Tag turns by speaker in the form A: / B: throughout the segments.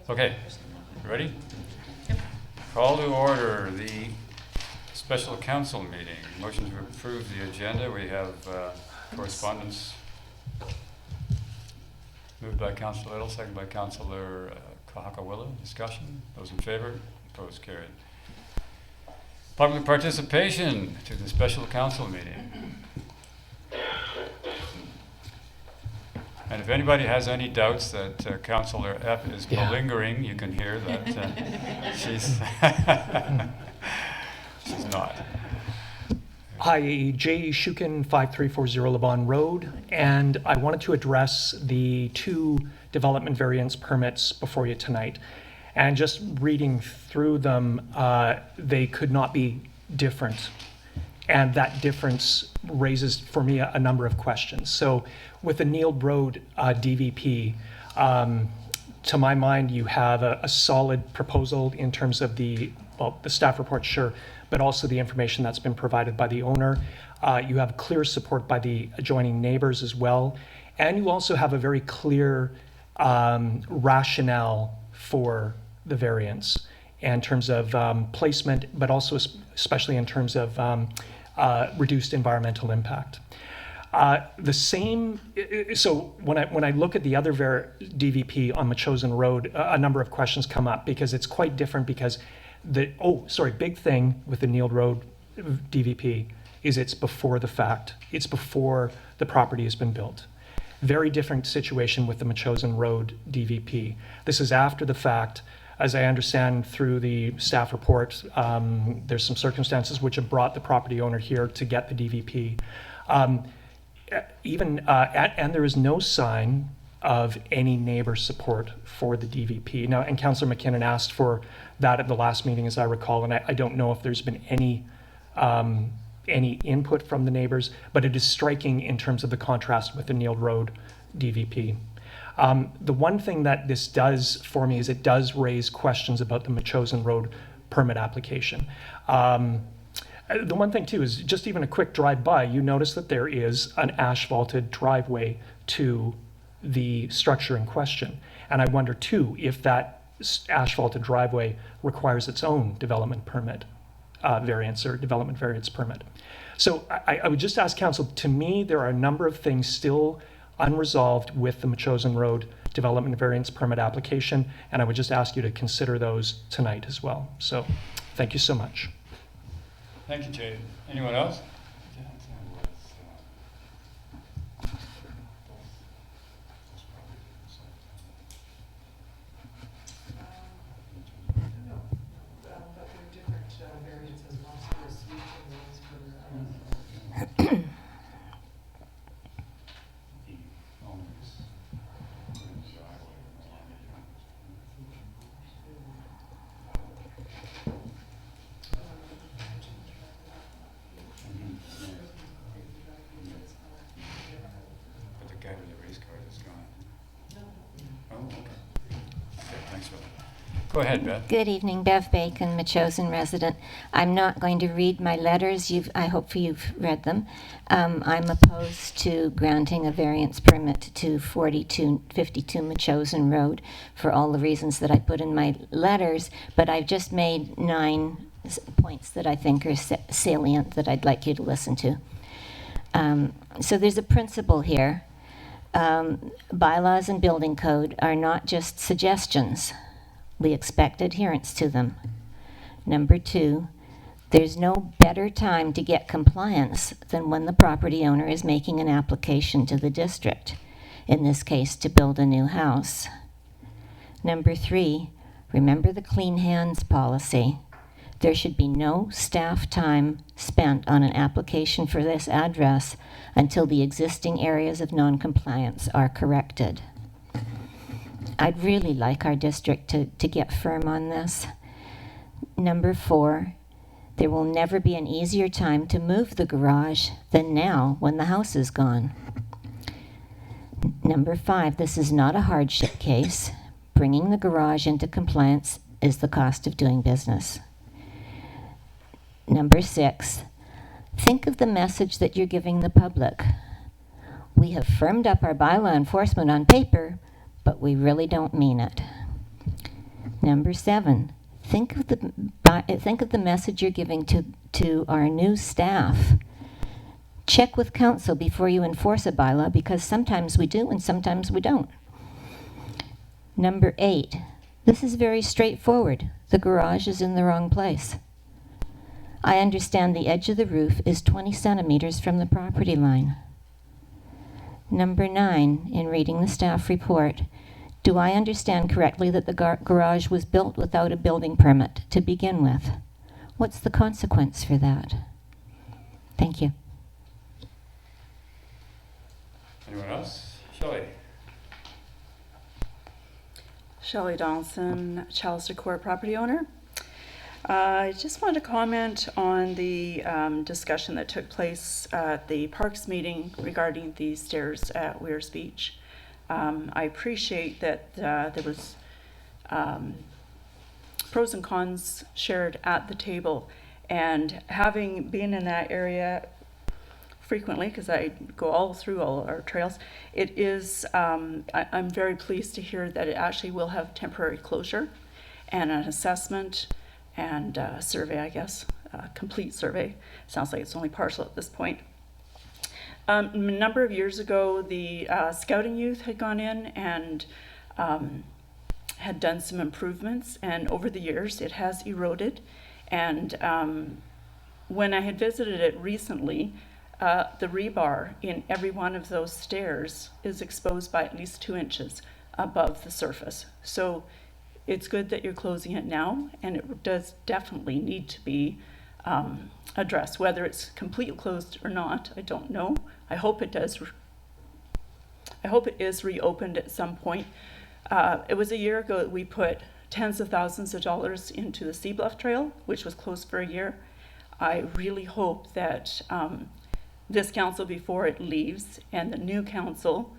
A: Okay, you ready? Call to order the special council meeting. Motion to approve the agenda. We have correspondence moved by Councillor Little, seconded by Councillor Kahakawilla. Discussion. Those in favor? Opposed? Carried. Public participation to the special council meeting. And if anybody has any doubts that Councillor Epp is malingering, you can hear that she's she's not.
B: Hi, Jay Shukin, 5340 Levon Road, and I wanted to address the two development variance permits before you tonight. And just reading through them, they could not be different. And that difference raises for me a number of questions. So with the Neeld Road DVP, to my mind, you have a solid proposal in terms of the staff report, sure, but also the information that's been provided by the owner. You have clear support by the adjoining neighbors as well. And you also have a very clear rationale for the variance in terms of placement, but also especially in terms of reduced environmental impact. So when I look at the other DVP on Metchosin Road, a number of questions come up because it's quite different because big thing with the Neeld Road DVP is it's before the fact. It's before the property has been built. Very different situation with the Metchosin Road DVP. This is after the fact. As I understand through the staff report, there's some circumstances which have brought the property owner here to get the DVP. And there is no sign of any neighbor support for the DVP. Now, and Councillor McKinnon asked for that at the last meeting, as I recall, and I don't know if there's been any input from the neighbors, but it is striking in terms of the contrast with the Neeld Road DVP. The one thing that this does for me is it does raise questions about the Metchosin Road permit application. The one thing too is just even a quick drive by, you notice that there is an asphalted driveway to the structure in question. And I wonder too if that asphalted driveway requires its own development permit variance or development variance permit. So I would just ask council, to me, there are a number of things still unresolved with the Metchosin Road development variance permit application, and I would just ask you to consider those tonight as well. So thank you so much.
A: Thank you, Jay. Anyone else? Go ahead, Beth.
C: Good evening, Bev Bacon, Metchosin resident. I'm not going to read my letters. I hope you've read them. I'm opposed to granting a variance permit to 4252 Metchosin Road for all the reasons that I put in my letters, but I've just made 9 points that I think are salient that I'd like you to listen to. So there's a principle here. Bylaws and building code are not just suggestions. We expect adherence to them. Number 2, there's no better time to get compliance than when the property owner is making an application to the district, in this case to build a new house. Number 3, remember the clean hands policy. There should be no staff time spent on an application for this address until the existing areas of non-compliance are corrected. I'd really like our district to get firm on this. Number 4, there will never be an easier time to move the garage than now when the house is gone. Number 5, this is not a hardship case. Bringing the garage into compliance is the cost of doing business. Number 6, think of the message that you're giving the public. We have firmed up our bylaw enforcement on paper, but we really don't mean it. Number 7, think of the message you're giving to our new staff. Check with council before you enforce a bylaw, because sometimes we do and sometimes we don't. Number 8, this is very straightforward. The garage is in the wrong place. I understand the edge of the roof is 20 centimeters from the property line. Number 9, in reading the staff report, do I understand correctly that the garage was built without a building permit to begin with? What's the consequence for that? Thank you.
A: Anyone else? Shelley?
D: Shelley Donaldson, Chalister Court property owner. I just wanted to comment on the discussion that took place at the Parks meeting regarding the stairs at Weir's Beach. I appreciate that there was pros and cons shared at the table, and having been in that area frequently, because I go all through all our trails, it is, I'm very pleased to hear that it actually will have temporary closure and an assessment and a survey, I guess, a complete survey. Sounds like it's only partial at this point. A number of years ago, the scouting youth had gone in and had done some improvements, and over the years it has eroded. And when I had visited it recently, the rebar in every one of those stairs is exposed by at least 2 inches above the surface. So it's good that you're closing it now, and it does definitely need to be addressed. Whether it's completely closed or not, I don't know. I hope it does. I hope it is reopened at some point. It was a year ago that we put tens of thousands of dollars into the Sea Bluff Trail, which was closed for a year. I really hope that this council, before it leaves, and the new council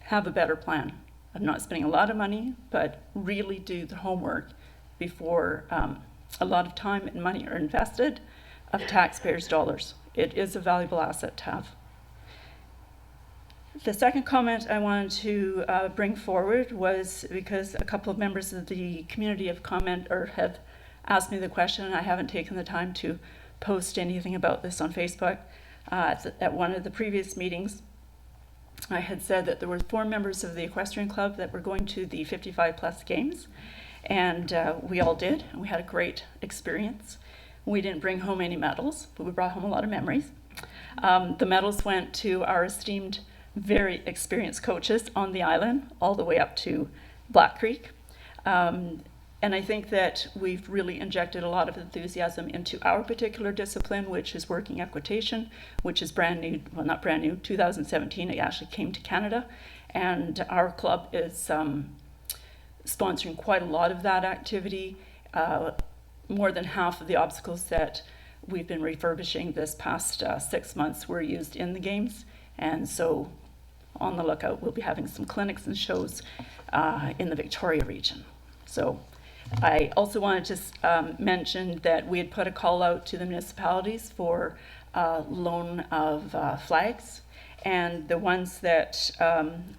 D: have a better plan. I'm not spending a lot of money, but really do the homework before a lot of time and money are invested of taxpayers' dollars. It is a valuable asset to have. The second comment I wanted to bring forward was because a couple of members of the community have asked me the question, and I haven't taken the time to post anything about this on Facebook. At one of the previous meetings, I had said that there were 4 members of the equestrian club that were going to the 55 plus games, and we all did, and we had a great experience. We didn't bring home any medals, but we brought home a lot of memories. The medals went to our esteemed, very experienced coaches on the island, all the way up to Black Creek. And I think that we've really injected a lot of enthusiasm into our particular discipline, which is working equitation, which is brand new, well, not brand new, 2017, it actually came to Canada. And our club is sponsoring quite a lot of that activity. More than half of the obstacles that we've been refurbishing this past 6 months were used in the games. And so on the lookout, we'll be having some clinics and shows in the Victoria region. So I also wanted to mention that we had put a call out to the municipalities for loan of flags, and the ones that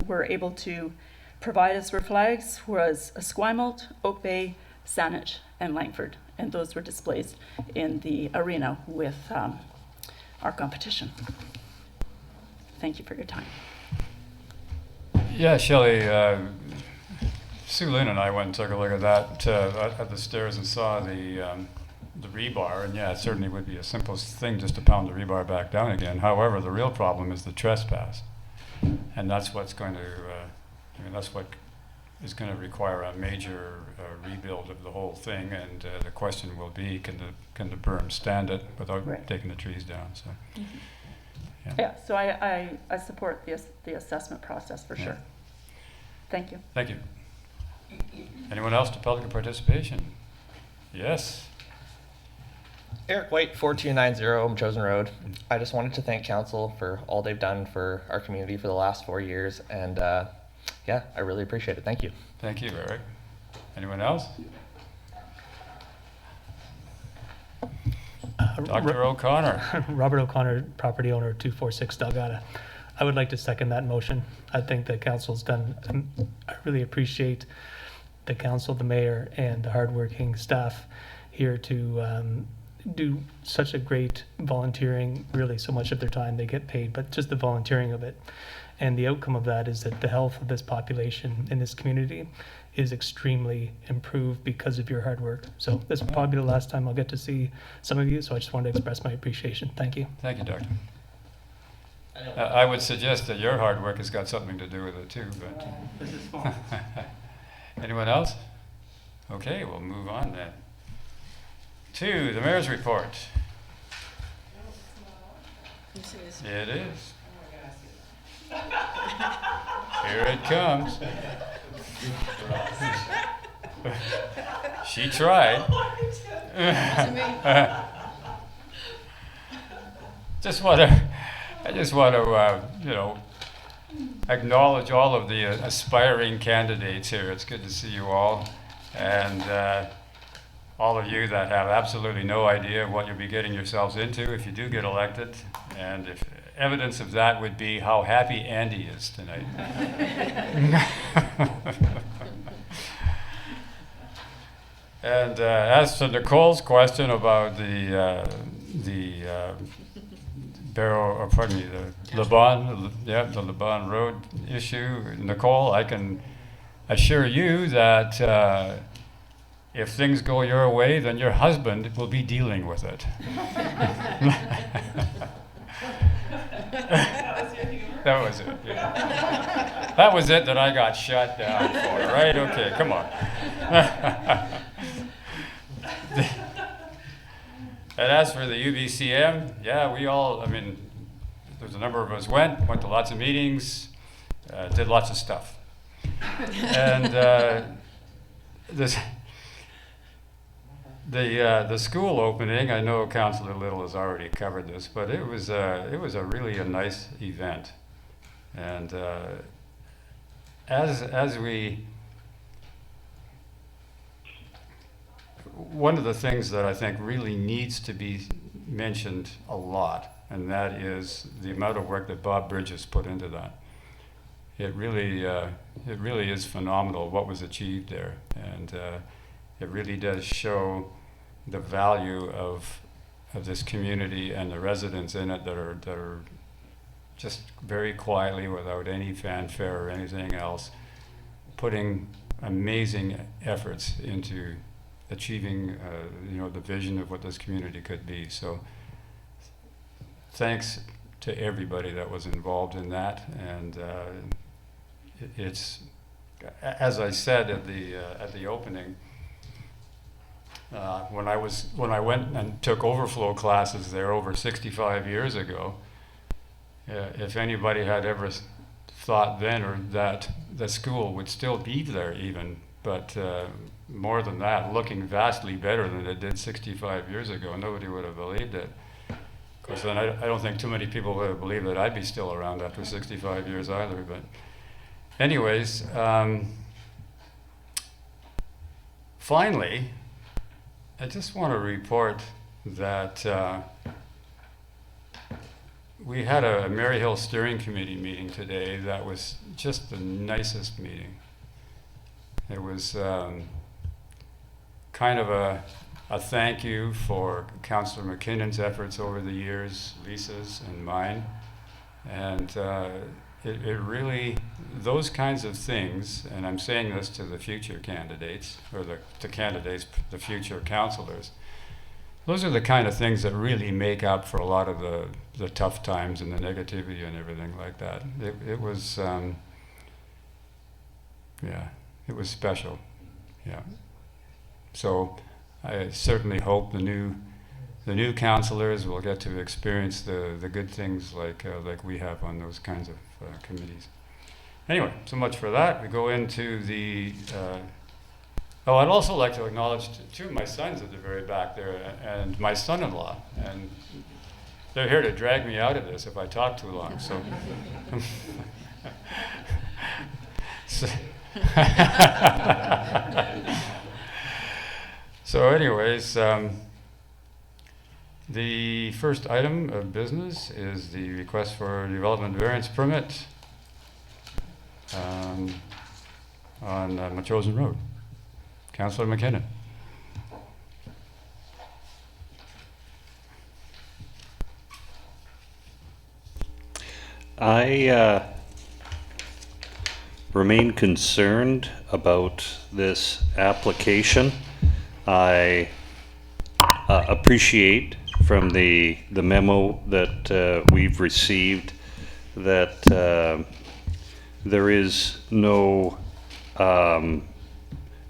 D: were able to provide us with flags was Esquimalt, Oak Bay, Saanich, and Langford, and those were displayed in the arena with our competition. Thank you for your time.
A: Yeah, Shelley, Sue Lynn and I went and took a look at that at the stairs and saw the rebar, and yeah, it certainly would be a simple thing just to pound the rebar back down again. However, the real problem is the trespass, and that's what's going to, that's what is going to require a major rebuild of the whole thing. And the question will be, can the berm stand it without taking the trees down? So,
D: Yeah, so I support the assessment process for sure. Thank you.
A: Thank you. Anyone else to public participation? Yes.
E: Eric White, 4290 Metchosin Road. I just wanted to thank council for all they've done for our community for the last 4 years, and yeah, I really appreciate it. Thank you.
A: Thank you, Eric. Anyone else? Dr. O'Connor.
B: Robert O'Connor, property owner, 246 Delgada. I would like to second that motion. I think the council's done, I really appreciate
F: the council, the mayor, and the hardworking staff here to do such a great volunteering, really so much of their time they get paid, but just the volunteering of it. And the outcome of that is that the health of this population in this community is extremely improved because of your hard work. So this will probably be the last time I'll get to see some of you, so I just wanted to express my appreciation. Thank you.
A: Thank you, Doctor. I would suggest that your hard work has got something to do with it too, but.
F: This is fun.
A: Anyone else? Okay, we'll move on then. To the mayor's report. It is. Here it comes. She tried. I just want to, acknowledge all of the aspiring candidates here. It's good to see you all, and all of you that have absolutely no idea what you'll be getting yourselves into if you do get elected. And if evidence of that would be how happy Andy is tonight. And as to Nicole's question about the the Laban Road issue, Nicole, I can assure you that if things go your way, then your husband will be dealing with it. That was it. Yeah. That was it that I got shut down for, right? Okay, come on. And as for the UBCM, yeah, there's a number of us went to lots of meetings, did lots of stuff. And the school opening, I know Councillor Little has already covered this, but it was a really a nice event. And one of the things that I think really needs to be mentioned a lot, and that is the amount of work that Bob Bridges put into that. It really is phenomenal what was achieved there, and it really does show the value of this community and the residents in it that are just very quietly, without any fanfare or anything else, putting amazing efforts into achieving the vision of what this community could be. So thanks to everybody that was involved in that, and it's, as I said at the opening, when I went and took overflow classes there over 65 years ago, if anybody had ever thought then or that the school would still be there even, but more than that, looking vastly better than it did 65 years ago, nobody would have believed it. Of course, then I don't think too many people would have believed that I'd be still around after 65 years either. But anyways, finally, I just want to report that we had a Maryhill Steering Committee meeting today that was just the nicest meeting. It was kind of a thank you for Councillor McKinnon's efforts over the years, Lisa's and mine. And it really, those kinds of things, and I'm saying this to the future candidates, or the future councillors, those are the kind of things that really make up for a lot of the tough times and the negativity and everything like that. It was, it was special, yeah. So I certainly hope the new councillors will get to experience the good things like we have on those kinds of committees. Anyway, so much for that. We go into the. I'd also like to acknowledge two of my sons at the very back there, and my son-in-law, and they're here to drag me out of this if I talk too long. So. So anyways, the first item of business is the request for development variance permit on Metchosin Road. Councillor McKinnon.
G: I remain concerned about this application. I appreciate from the memo that we've received that there is no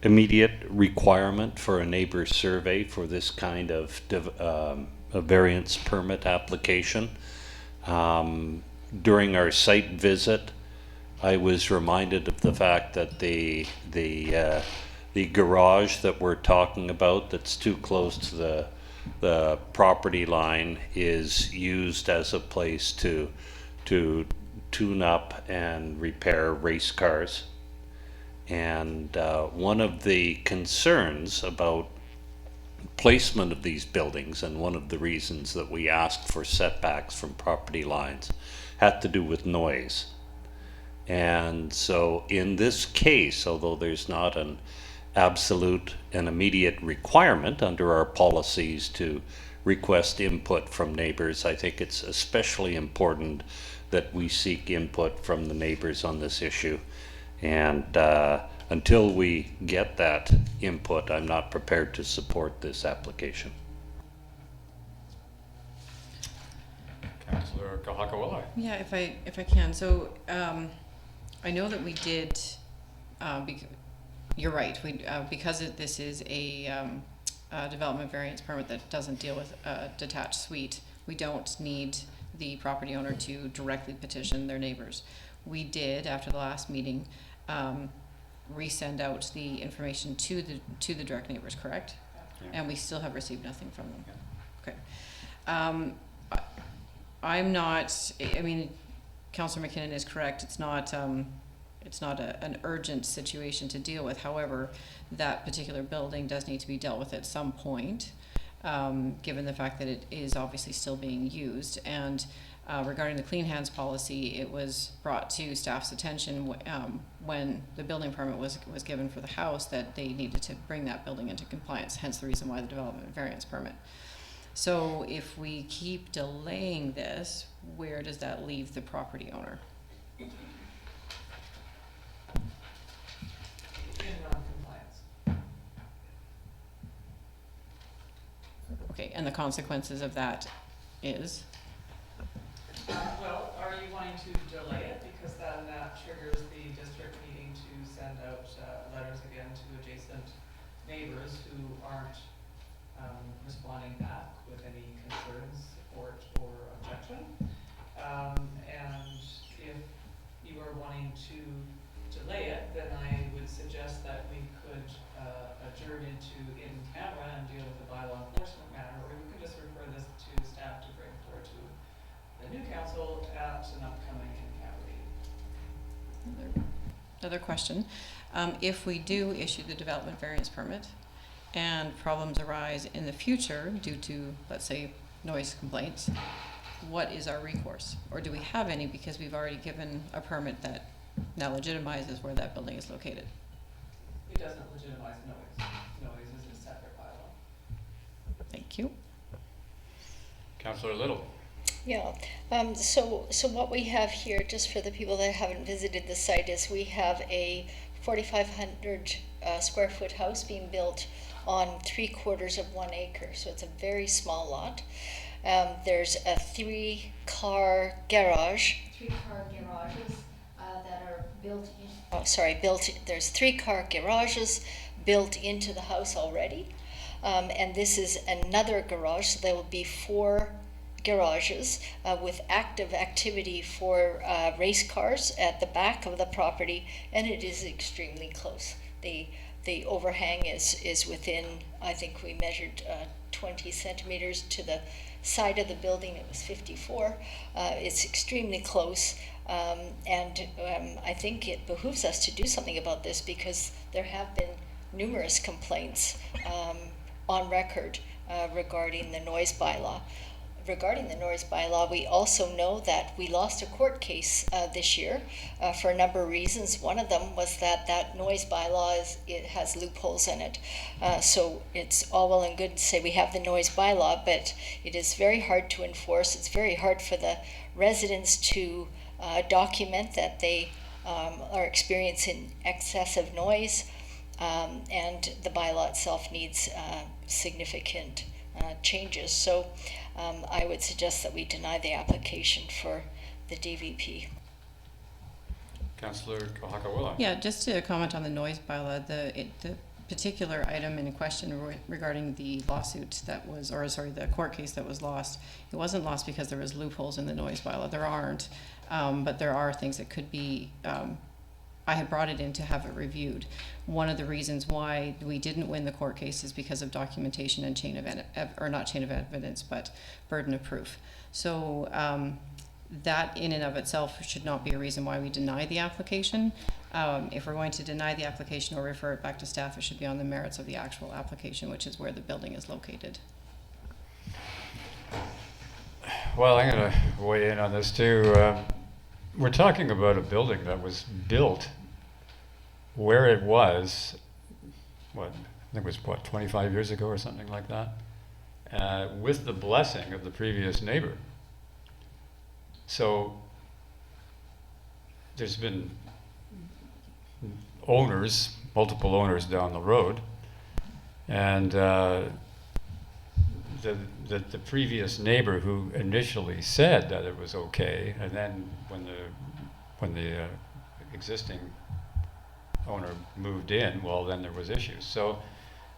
G: immediate requirement for a neighbor survey for this kind of a variance permit application. During our site visit, I was reminded of the fact that the garage that we're talking about, that's too close to the property line, is used as a place to tune up and repair race cars. And one of the concerns about placement of these buildings, and one of the reasons that we asked for setbacks from property lines, had to do with noise. And so in this case, although there's not an absolute and immediate requirement under our policies to request input from neighbors, I think it's especially important that we seek input from the neighbors on this issue. And until we get that input, I'm not prepared to support this application.
A: Councillor Kahakawala.
H: Yeah, if I can. So I know that we did. You're right. Because this is a development variance permit that doesn't deal with a detached suite. We don't need the property owner to directly petition their neighbors. We did, after the last meeting, resend out the information to the direct neighbors. Correct?
A: Yeah.
H: And we still have received nothing from them. Okay. I'm not. I mean, Councillor McKinnon is correct. It's not an urgent situation to deal with. However, that particular building does need to be dealt with at some point, given the fact that it is obviously still being used. And regarding the clean hands policy, it was brought to staff's attention when the building permit was given for the house that they needed to bring that building into compliance. Hence the reason why the development variance permit. So if we keep delaying this, where does that leave the property owner?
I: In non-compliance.
H: Okay, and the consequences of that is?
I: Well, are you wanting to delay it? Because then that triggers the district needing to send out letters again to adjacent neighbors who aren't responding back with any concerns, support, or objection. And if you are wanting to delay it, then I would suggest that we could adjourn into in camera and deal with the bylaw enforcement matter, or we could just refer this to staff to bring forward to the new council at an upcoming in-camera meeting.
H: Another question. If we do issue the development variance permit and problems arise in the future due to, let's say, noise complaints, what is our recourse? Or do we have any because we've already given a permit that now legitimizes where that building is located?
I: It doesn't legitimize noise. Noise is a separate bylaw.
H: Thank you.
A: Councillor Little.
J: Yeah, so what we have here, just for the people that haven't visited the site, is we have a 4,500 square foot house being built on 3/4 of 1 acre. So it's a very small lot. There's a 3-car garage. 3-car garages that are built in. There's 3-car garages built into the house already. And this is another garage, so there will be 4 garages with active activity for race cars at the back of the property, and it is extremely close. The overhang is within, I think we measured 20 centimeters to the side of the building. It was 54. It's extremely close, and I think it behooves us to do something about this because there have been numerous complaints on record regarding the noise bylaw. regarding the noise bylaw, we also know that we lost a court case this year for a number of reasons. One of them was that noise bylaw it has loopholes in it. So it's all well and good to say we have the noise bylaw, but it is very hard to enforce. It's very hard for the residents to document that they are experiencing excessive noise, and the bylaw itself needs significant changes. So I would suggest that we deny the application for the DVP.
A: Councillor Kohakawala.
H: Yeah, just to comment on the noise bylaw, the particular item in question regarding the lawsuit that was, or sorry, the court case that was lost, it wasn't lost because there was loopholes in the noise bylaw. There aren't, but there are things that could be, I had brought it in to have it reviewed. One of the reasons why we didn't win the court case is because of documentation and chain of, or not chain of evidence, but burden of proof. So that in and of itself should not be a reason why we deny the application. If we're going to deny the application or refer it back to staff, it should be on the merits of the actual application, which is where the building is located.
A: Well, I'm going to weigh in on this too. We're talking about a building that was built where it was, I think it was 25 years ago or something like that, with the blessing of the previous neighbor. So there's been owners, multiple owners down the road, and the previous neighbor who initially said that it was okay, and then when the existing owner moved in, well, then there was issues. So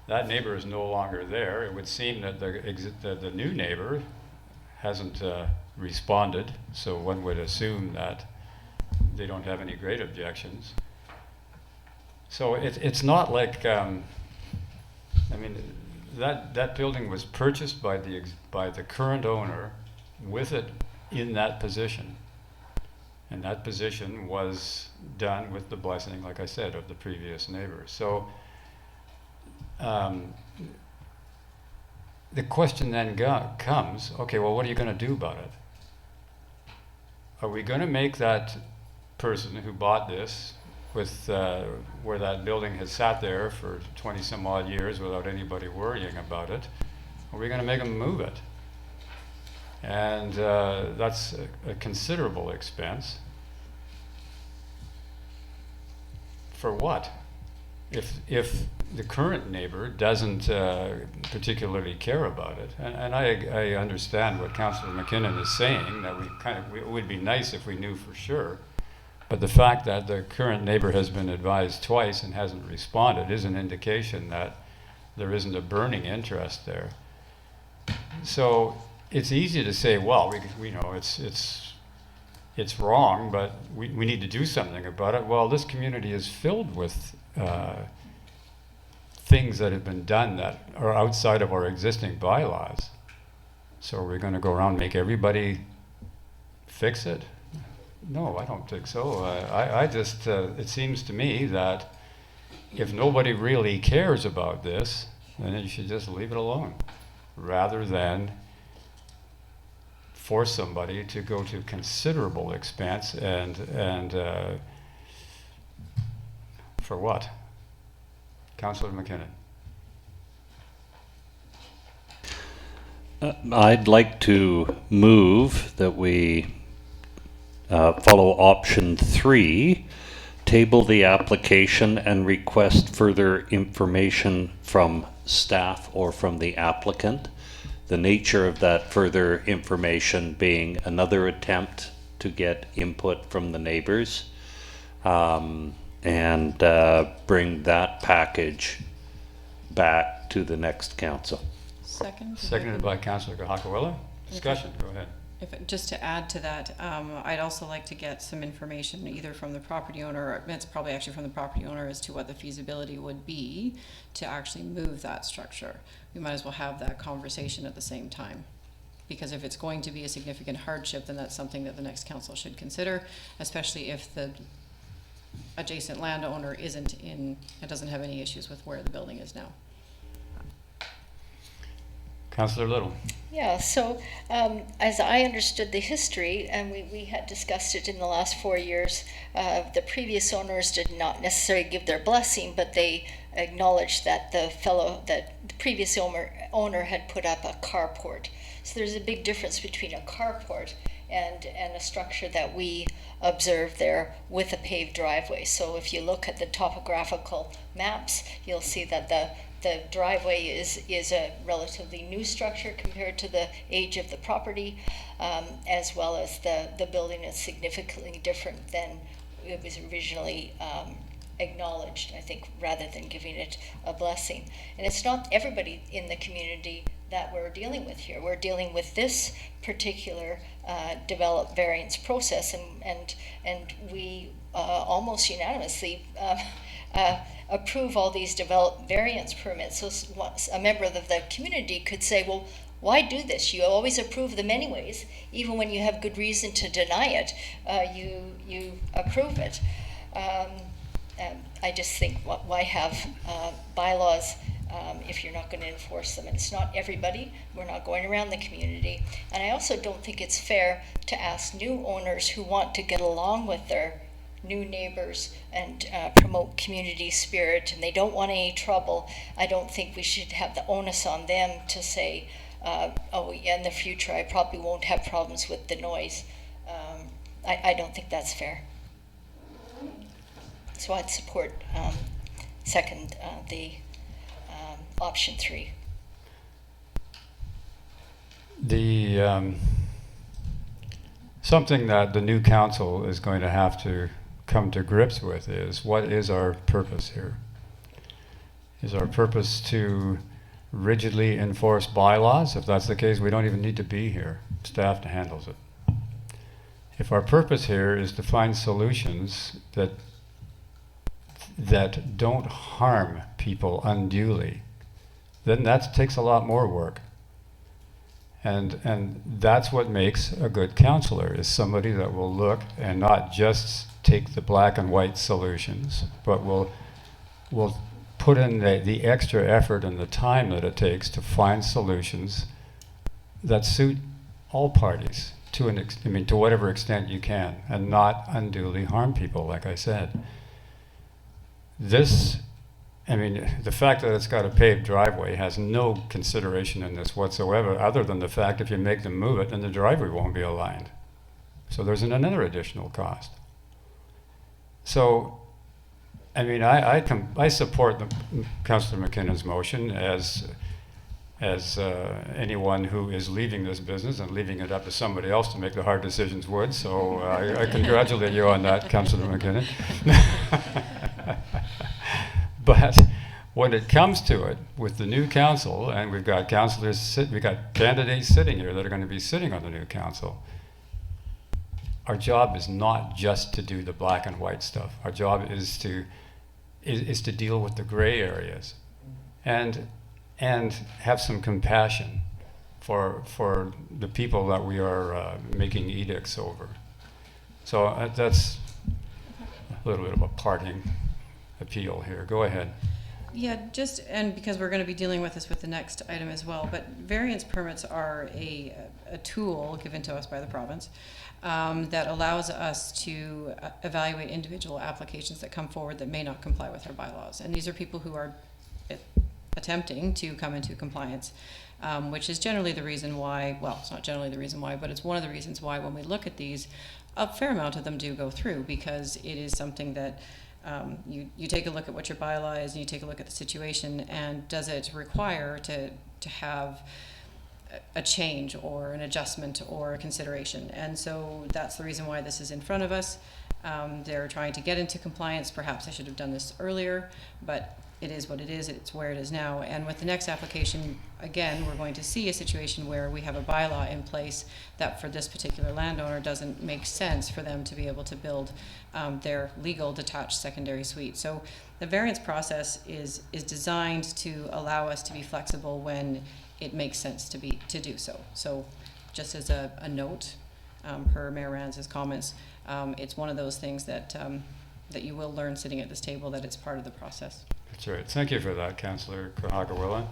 A: that neighbor is no longer there. It would seem that the new neighbor hasn't responded, so one would assume that they don't have any great objections. So it's not like, I mean, that building was purchased by the current owner with it in that position. And that position was done with the blessing, like I said, of the previous neighbor. So the question then comes, okay, well, what are you going to do about it? Are we going to make that person who bought this with where that building has sat there for 20 some odd years without anybody worrying about it, are we going to make them move it? And that's a considerable expense. For what? If the current neighbor doesn't particularly care about it, and I understand what Councillor McKinnon is saying, that it would be nice if we knew for sure, but the fact that the current neighbor has been advised twice and hasn't responded is an indication that there isn't a burning interest there. So it's easy to say, well, we know it's wrong, but we need to do something about it. Well, this community is filled with things that have been done that are outside of our existing bylaws. So are we going to go around and make everybody fix it? No, I don't think so. I just, it seems to me that if nobody really cares about this, then you should just leave it alone, rather than force somebody to go to considerable expense and for what? Councillor McKinnon.
G: I'd like to move that we follow option 3, table the application and request further information from staff or from the applicant. The nature of that further information being another attempt to get input from the neighbors, and bring that package back to the next council.
A: Seconded by Councillor Kohakawala. Discussion, go ahead.
H: Just to add to that, I'd also like to get some information either from the property owner, or it's probably actually from the property owner, as to what the feasibility would be to actually move that structure. We might as well have that conversation at the same time. Because if it's going to be a significant hardship, then that's something that the next council should consider, especially if the adjacent landowner doesn't have any issues with where the building is now.
A: Councillor Little.
J: Yeah, so as I understood the history, and we had discussed it in the last 4 years, the previous owners did not necessarily give their blessing, but they acknowledged that the previous owner had put up a carport. So there's a big difference between a carport and a structure that we observed there with a paved driveway. So if you look at the topographical maps, you'll see that the driveway is a relatively new structure compared to the age of the property, as well as the building is significantly different than it was originally acknowledged, I think, rather than giving it a blessing. And it's not everybody in the community that we're dealing with here. We're dealing with this particular developed variance process, and we almost unanimously approve all these developed variance permits. So a member of the community could say, well, why do this? You always approve them anyways. Even when you have good reason to deny it, you approve it. I just think, why have bylaws if you're not going to enforce them? And it's not everybody. We're not going around the community. And I also don't think it's fair to ask new owners who want to get along with their new neighbors and promote community spirit, and they don't want any trouble. I don't think we should have the onus on them to say, oh yeah, in the future I probably won't have problems with the noise. I don't think that's fair. So I'd support second the option 3.
A: The something that the new council is going to have to come to grips with is, what is our purpose here? Is our purpose to rigidly enforce bylaws? If that's the case, we don't even need to be here. Staff handles it. If our purpose here is to find solutions that don't harm people unduly, then that takes a lot more work. And that's what makes a good counselor, is somebody that will look and not just take the black and white solutions, but will put in the extra effort and the time that it takes to find solutions that suit all parties to to whatever extent you can, and not unduly harm people, like I said. The fact that it's got a paved driveway has no consideration in this whatsoever, other than the fact if you make them move it, then the driveway won't be aligned. So there's another additional cost. So, I support Councillor McKinnon's motion as anyone who is leaving this business and leaving it up to somebody else to make the hard decisions would. So I congratulate you on that, Councillor McKinnon. But when it comes to it, with the new council, and we've got candidates sitting here that are going to be sitting on the new council, our job is not just to do the black and white stuff. Our job is to deal with the gray areas, and have some compassion for the people that we are making edicts over. So that's a little bit of a parting appeal here. Go ahead.
H: Yeah, and because we're going to be dealing with this with the next item as well, but variance permits are a tool given to us by the province that allows us to evaluate individual applications that come forward that may not comply with our bylaws. And these are people who are attempting to come into compliance, which is generally the reason why, well, it's not generally the reason why, but it's one of the reasons why when we look at these, a fair amount of them do go through, because it is something that you take a look at what your bylaw is, and you take a look at the situation, and does it require to have a change or an adjustment or a consideration. And so that's the reason why this is in front of us. They're trying to get into compliance. Perhaps I should have done this earlier, but it is what it is. It's where it is now. And with the next application, again, we're going to see a situation where we have a bylaw in place that for this particular landowner doesn't make sense for them to be able to build their legal detached secondary suite. So the variance process is designed to allow us to be flexible when it makes sense to do so. So just as a note, per Mayor Ranz's comments, it's one of those things that you will learn sitting at this table, that it's part of the process.
A: That's right. Thank you for that, Councillor Kahagawilla.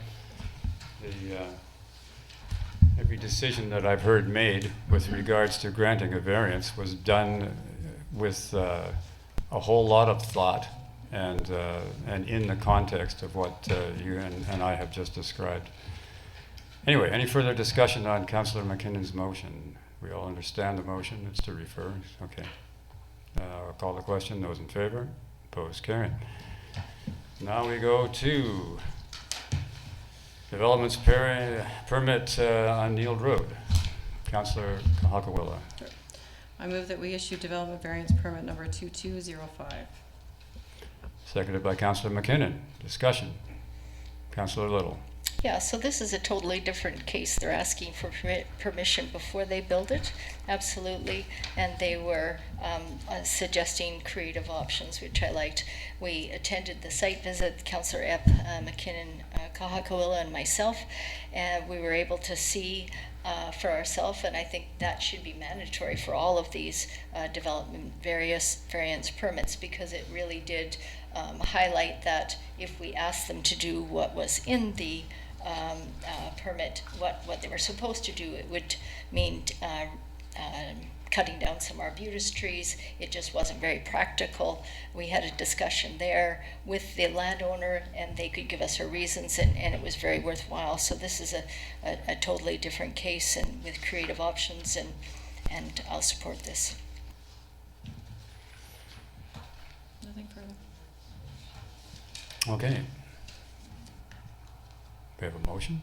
A: every decision that I've heard made with regards to granting a variance was done with a whole lot of thought and in the context of what you and I have just described. Anyway, any further discussion on Councillor McKinnon's motion? We all understand the motion. It's to refer. Okay. I'll call the question. Those in favor? Opposed? Carried. Now we go to developments permit on Neil Road. Councillor Kahakawila.
H: I move that we issue development variance permit number 2205.
A: Seconded by Councillor McKinnon. Discussion. Councillor Little.
J: Yeah, so this is a totally different case. They're asking for permission before they build it, absolutely, and they were suggesting creative options, which I liked. We attended the site visit, Councillor Epp, McKinnon, Kahakawila, and myself, and we were able to see for ourselves, and I think that should be mandatory for all of these development variance permits, because it really did highlight that if we asked them to do what was in the permit, what they were supposed to do, it would mean cutting down some arbutus trees. It just wasn't very practical. We had a discussion there with the landowner, and they could give us her reasons, and it was very worthwhile. So this is a totally different case, and with creative options, and I'll support this.
H: Nothing further.
A: Okay. We have a motion?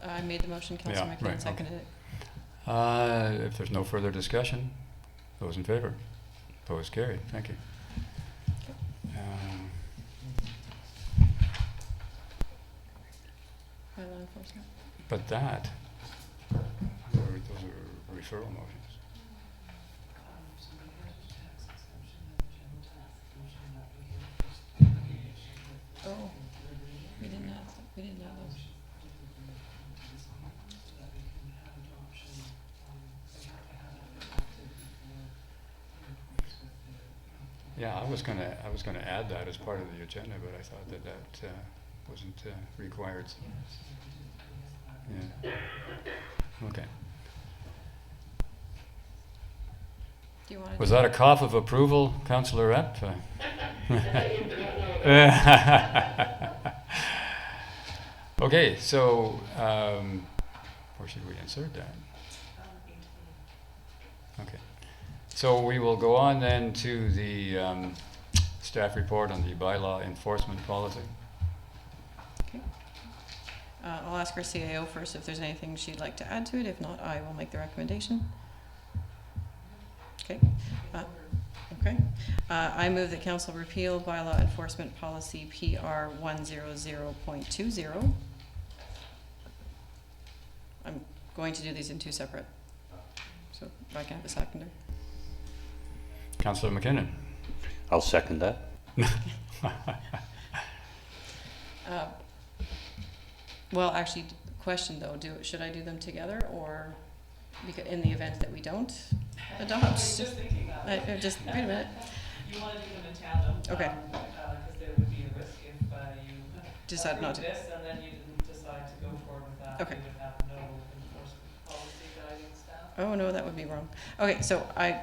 H: I made the motion, Councillor
A: Yeah,
H: McKinnon
A: right,
H: seconded it.
A: If there's no further discussion, those in favor? Opposed? Carried. Thank you.
H: Bylaw enforcement.
A: But that, those are referral motions.
H: Oh, we didn't have those.
A: Yeah, I was gonna add that as part of the agenda, but I thought that wasn't required. So. Yeah. Okay.
H: Do you want to?
A: Was that a cough of approval, Councillor Epp? Okay, so where should we insert that? Okay. So we will go on then to the staff report on the bylaw enforcement policy.
H: Okay. I'll ask our CAO first if there's anything she'd like to add to it. If not, I will make the recommendation. Okay. Okay. I move that council repeal bylaw enforcement policy PR 100.20. I'm going to do these in two separate. So if I can have a seconder.
A: Councillor McKinnon.
G: I'll second that.
H: Well, actually, question though, should I do them together, or because in the event that we don't adopt?
I: I was just thinking that.
H: Wait a minute.
I: You want to do them in tandem.
H: Okay.
I: Because there would be a risk if you
H: Decide not to.
I: approved this and then you didn't decide to go forward with that.
H: Okay.
I: You would have no enforcement policy guiding staff.
H: Oh, no, that would be wrong. Okay, so I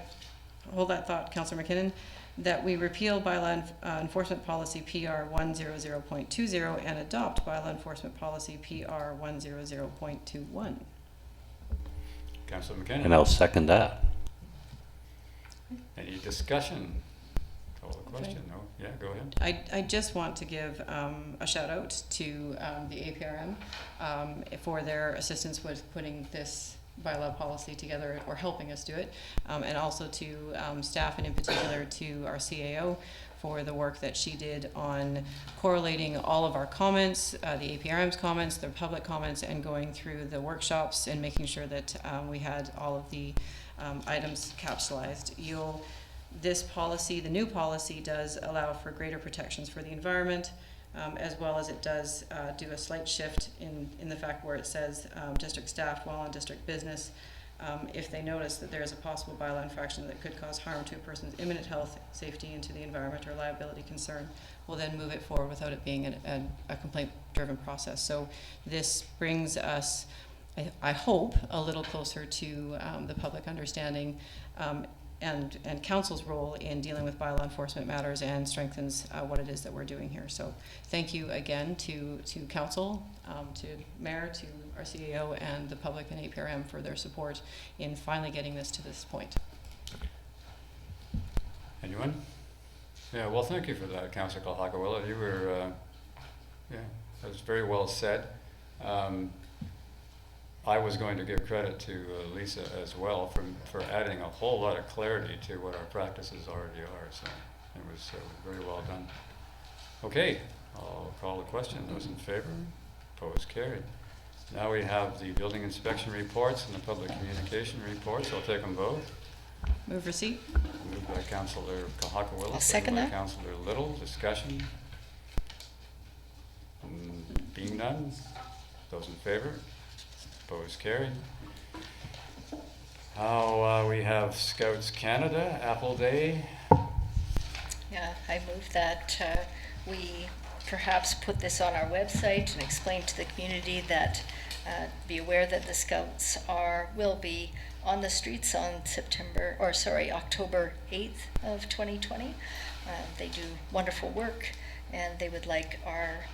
H: hold that thought, Councillor McKinnon, that we repeal bylaw enforcement policy PR 100.20 and adopt bylaw enforcement policy PR 100.21.
A: Councillor McKinnon.
G: And I'll second that.
A: Any discussion? Call the question. No? Yeah, go ahead.
H: I just want to give a shout out to the APRM for their assistance with putting this bylaw policy together, or helping us do it, and also to staff, and in particular to our CAO for the work that she did on correlating all of our comments, the APRM's comments, the public comments, and going through the workshops and making sure that we had all of the items capsulized. This policy, the new policy, does allow for greater protections for the environment, as well as it does do a slight shift in the fact where it says district staff while on district business, if they notice that there is a possible bylaw infraction that could cause harm to a person's imminent health, safety, and to the environment, or liability concern, will then move it forward without it being a complaint-driven process. So this brings us I hope, a little closer to the public understanding and council's role in dealing with bylaw enforcement matters, and strengthens what it is that we're doing here. So thank you again to council, to mayor, to our CAO, and the public and APRM for their support in finally getting this to this point.
A: Anyone? Yeah, well, thank you for that, Councillor Kalhakawilla. You were, yeah, that was very well said. I was going to give credit to Lisa as well for adding a whole lot of clarity to what our practices already are. So it was very well done. Okay, I'll call the question. Those in favor? Opposed? Carried. Now we have the building inspection reports and the public communication reports. I'll take them both.
H: Move receipt.
A: Moved by Councillor Kalhakawilla.
J: I'll second
A: by
J: that.
A: Councillor Little. Discussion. Being none. Those in favor? Opposed? Carried. Now we have Scouts Canada, Apple Day.
J: Yeah, I move that we perhaps put this on our website and explain to the community that be aware that the Scouts will be on the streets on October 8th of 2020. They do wonderful work, and they would like our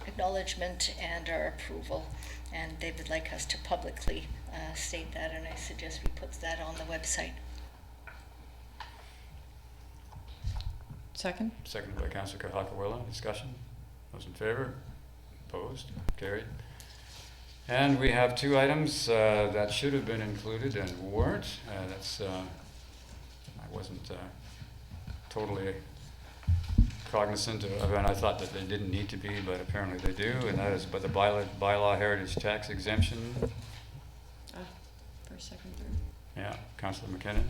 J: acknowledgement and our approval, and they would like us to publicly state that, and I suggest we put that on the website.
H: Second.
A: Seconded by Councillor Kalhakawilla. Discussion. Those in favor? Opposed? Carried. And we have two items that should have been included and weren't. I wasn't totally cognizant of, and I thought that they didn't need to be, but apparently they do, and that is by the bylaw heritage tax exemption.
H: First, second, third.
A: Yeah, Councillor McKinnon.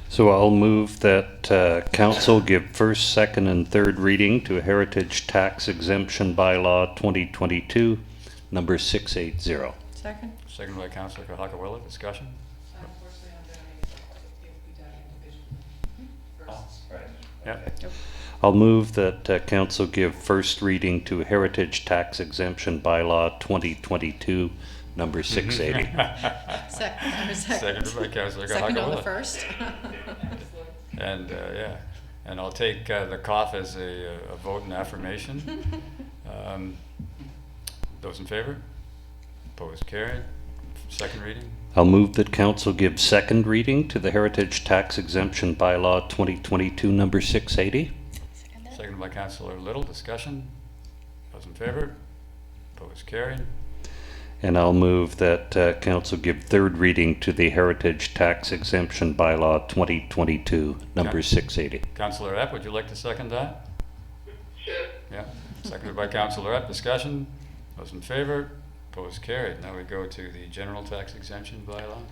G: So I'll move that council give first, second, and third reading to Heritage Tax Exemption Bylaw 2022, number 680.
H: Second.
A: Seconded by Councillor Kalhakawilla. Discussion.
I: Unfortunately, I'm going to make it be done individually first.
E: Right.
A: Yep.
H: Yep.
G: I'll move that council give first reading to Heritage Tax Exemption Bylaw 2022, number 680.
H: Second.
A: Seconded by Councillor
H: Second on the
A: Kalhakawilla.
H: first.
A: And yeah, and I'll take the cough as a vote in affirmation. Those in favor? Opposed? Carried. Second reading.
G: I'll move that council give second reading to the Heritage Tax Exemption Bylaw 2022, number 680.
A: Seconded by Councillor Little. Discussion. Those in favor? Opposed? Carried.
G: And I'll move that council give third reading to the Heritage Tax Exemption Bylaw 2022, number 680.
A: Councillor Epp, would you like to second that? Sure. Yeah. Seconded by Councillor Epp. Discussion. Those in favor? Opposed? Carried. Now we go to the general tax exemption bylaw.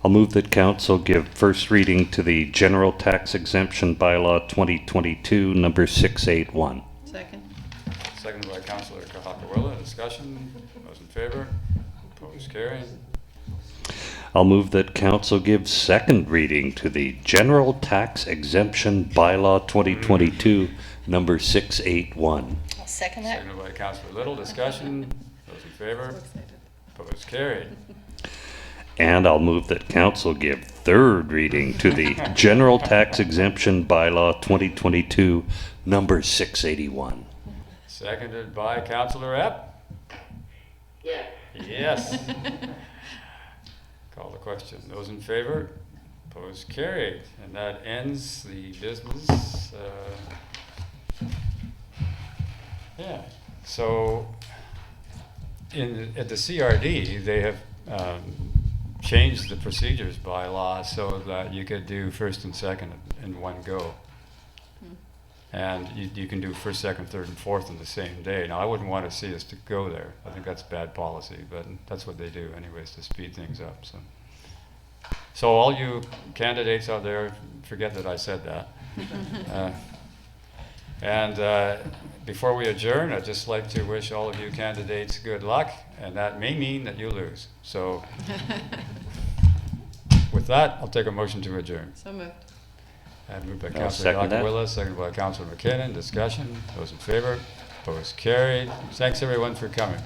G: I'll move that council give first reading to the General Tax Exemption Bylaw 2022, number 681.
H: Second.
A: Seconded by Councillor Kalhakawilla. Discussion. Those in favor? Opposed? Carried.
G: I'll move that council give second reading to the General Tax Exemption Bylaw 2022, number 681.
J: I'll second that.
A: Seconded by Councillor Little. Discussion. Those in favor?
H: So excited.
A: Opposed? Carried.
G: And I'll move that council give third reading to the General Tax Exemption Bylaw 2022, number 681.
A: Seconded by Councillor Epp. Yes. Yes. Call the question. Those in favor? Opposed? Carried. And that ends the business. Yeah. So at the CRD, they have changed the procedures by law so that you could do first and second in one go. And you can do first, second, third, and fourth in the same day. Now, I wouldn't want to see us to go there. I think that's bad policy, but that's what they do anyways to speed things up. So all you candidates out there, forget that I said that. And before we adjourn, I'd just like to wish all of you candidates good luck, and that may mean that you lose. So with that, I'll take a motion to adjourn.
H: So moved.
A: And moved by
G: I'll
A: Councillor
G: second that.
A: Kalhakawilla, seconded by Councillor McKinnon. Discussion. Those in favor? Opposed? Carried. Thanks everyone for coming.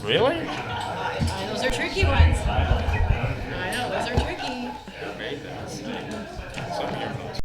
A: Really?
H: Those are tricky ones.